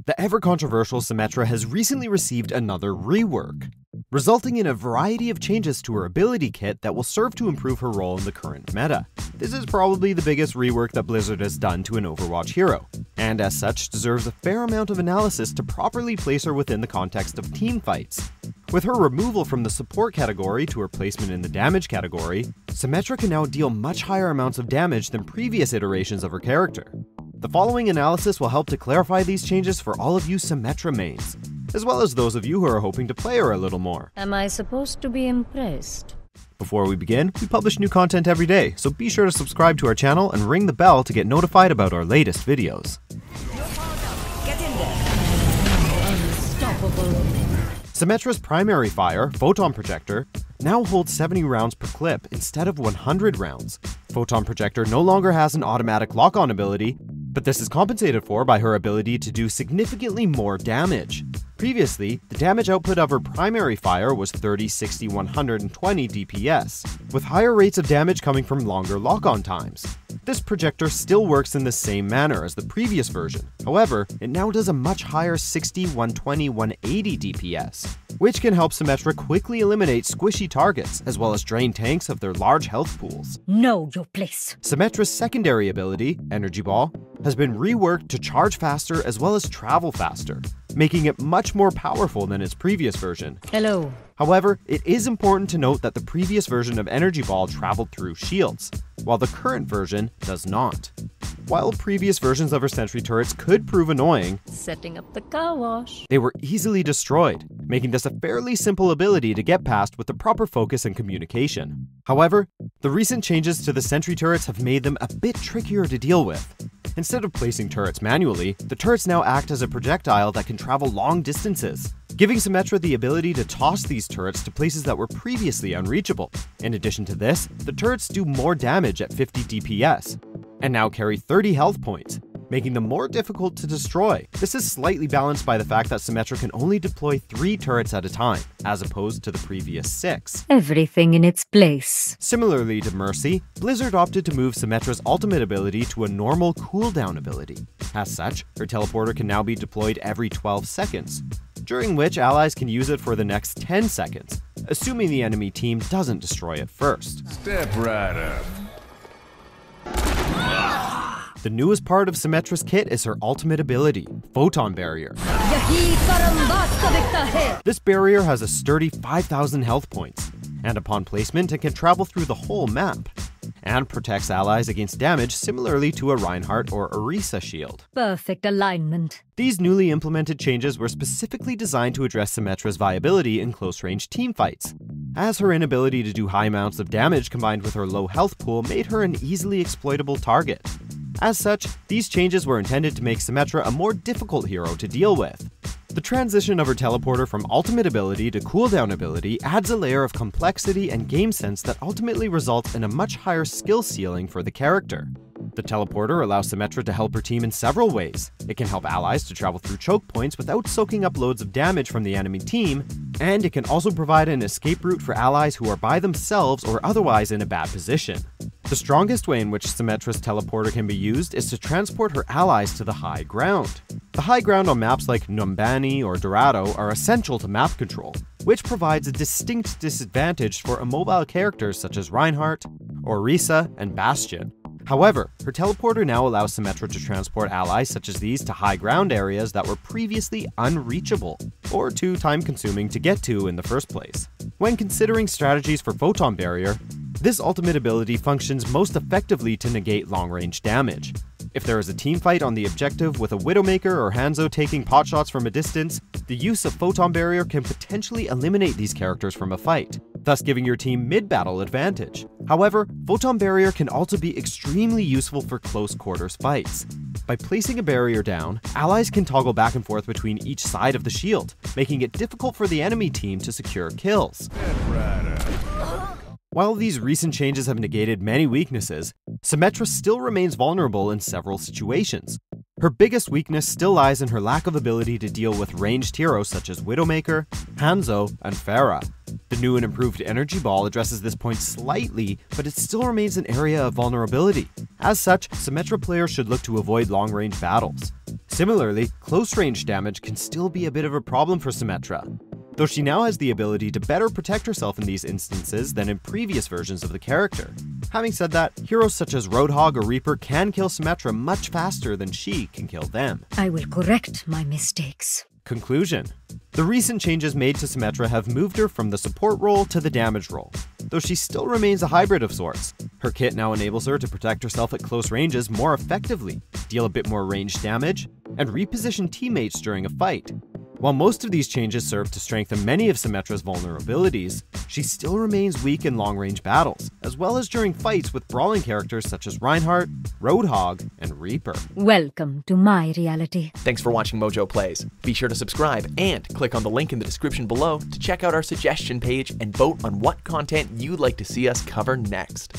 the ever-controversial Symmetra has recently received another rework, resulting in a variety of changes to her ability kit that will serve to improve her role in the current meta. This is probably the biggest rework that Blizzard has done to an Overwatch hero, and as such deserves a fair amount of analysis to properly place her within the context of team fights. With her removal from the support category to her placement in the damage category, Symmetra can now deal much higher amounts of damage than previous iterations of her character. The following analysis will help to clarify these changes for all of you Symmetra mains, as well as those of you who are hoping to play her a little more. Am I supposed to be impressed? Before we begin, we publish new content every day, so be sure to subscribe to our channel and ring the bell to get notified about our latest videos. Get in there. Unstoppable. Symmetra's primary fire, Photon Projector, now holds 70 rounds per clip instead of 100 rounds. Photon Projector no longer has an automatic lock-on ability, but this is compensated for by her ability to do significantly more damage. Previously, the damage output of her primary fire was 30, 60, 120 DPS, with higher rates of damage coming from longer lock-on times. This projector still works in the same manner as the previous version. However, it now does a much higher 60, 120, 180 DPS, which can help Symmetra quickly eliminate squishy targets, as well as drain tanks of their large health pools. Know your place. Symmetra's secondary ability, Energy Ball, has been reworked to charge faster as well as travel faster, making it much more powerful than its previous version. Hello. However, it is important to note that the previous version of Energy Ball traveled through shields, while the current version does not. While previous versions of her Sentry Turrets could prove annoying, Setting up the car wash. they were easily destroyed, making this a fairly simple ability to get past with the proper focus and communication. However, the recent changes to the Sentry Turrets have made them a bit trickier to deal with. Instead of placing turrets manually, the turrets now act as a projectile that can travel long distances, giving Symmetra the ability to toss these turrets to places that were previously unreachable. In addition to this, the turrets do more damage at 50 DPS, and now carry 30 health points, making them more difficult to destroy. This is slightly balanced by the fact that Symmetra can only deploy 3 turrets at a time, as opposed to the previous 6. Everything in its place. Similarly to Mercy, Blizzard opted to move Symmetra's ultimate ability to a normal cooldown ability. As such, her teleporter can now be deployed every 12 seconds, during which allies can use it for the next 10 seconds, assuming the enemy team doesn't destroy it first. Step right up. The newest part of Symmetra's kit is her ultimate ability, Photon Barrier. This barrier has a sturdy 5,000 health points, and upon placement it can travel through the whole map, and protects allies against damage similarly to a Reinhardt or Orisa shield. Perfect alignment. These newly implemented changes were specifically designed to address Symmetra's viability in close-range teamfights, as her inability to do high amounts of damage combined with her low health pool made her an easily exploitable target. As such, these changes were intended to make Symmetra a more difficult hero to deal with. The transition of her teleporter from ultimate ability to cooldown ability adds a layer of complexity and game sense that ultimately results in a much higher skill ceiling for the character. The teleporter allows Symmetra to help her team in several ways. It can help allies to travel through choke points without soaking up loads of damage from the enemy team, and it can also provide an escape route for allies who are by themselves or otherwise in a bad position. The strongest way in which Symmetra's teleporter can be used is to transport her allies to the high ground. The high ground on maps like Numbani or Dorado are essential to map control, which provides a distinct disadvantage for immobile characters such as Reinhardt, Orisa, and Bastion. However, her teleporter now allows Symmetra to transport allies such as these to high ground areas that were previously unreachable, or too time-consuming to get to in the first place. When considering strategies for Photon Barrier, this ultimate ability functions most effectively to negate long-range damage. If there is a teamfight on the objective with a Widowmaker or Hanzo taking potshots from a distance, the use of Photon Barrier can potentially eliminate these characters from a fight, thus giving your team mid-battle advantage. However, Photon Barrier can also be extremely useful for close quarters fights. By placing a barrier down, allies can toggle back and forth between each side of the shield, making it difficult for the enemy team to secure kills. While these recent changes have negated many weaknesses, Symmetra still remains vulnerable in several situations. Her biggest weakness still lies in her lack of ability to deal with ranged heroes such as Widowmaker, Hanzo, and Pharah. The new and improved Energy Ball addresses this point slightly, but it still remains an area of vulnerability. As such, Symmetra players should look to avoid long-range battles. Similarly, close-range damage can still be a bit of a problem for Symmetra, though she now has the ability to better protect herself in these instances than in previous versions of the character. Having said that, heroes such as Roadhog or Reaper can kill Symmetra much faster than she can kill them. I will correct my mistakes. Conclusion. The recent changes made to Symmetra have moved her from the support role to the damage role, though she still remains a hybrid of sorts. Her kit now enables her to protect herself at close ranges more effectively, deal a bit more ranged damage, and reposition teammates during a fight. While most of these changes serve to strengthen many of Symmetra's vulnerabilities, she still remains weak in long-range battles, as well as during fights with brawling characters such as Reinhardt, Roadhog, and Reaper. Welcome to my reality. Thanks for watching MojoPlays. Be sure to subscribe and click on the link in the description below to check out our suggestion page and vote on what content you'd like to see us cover next.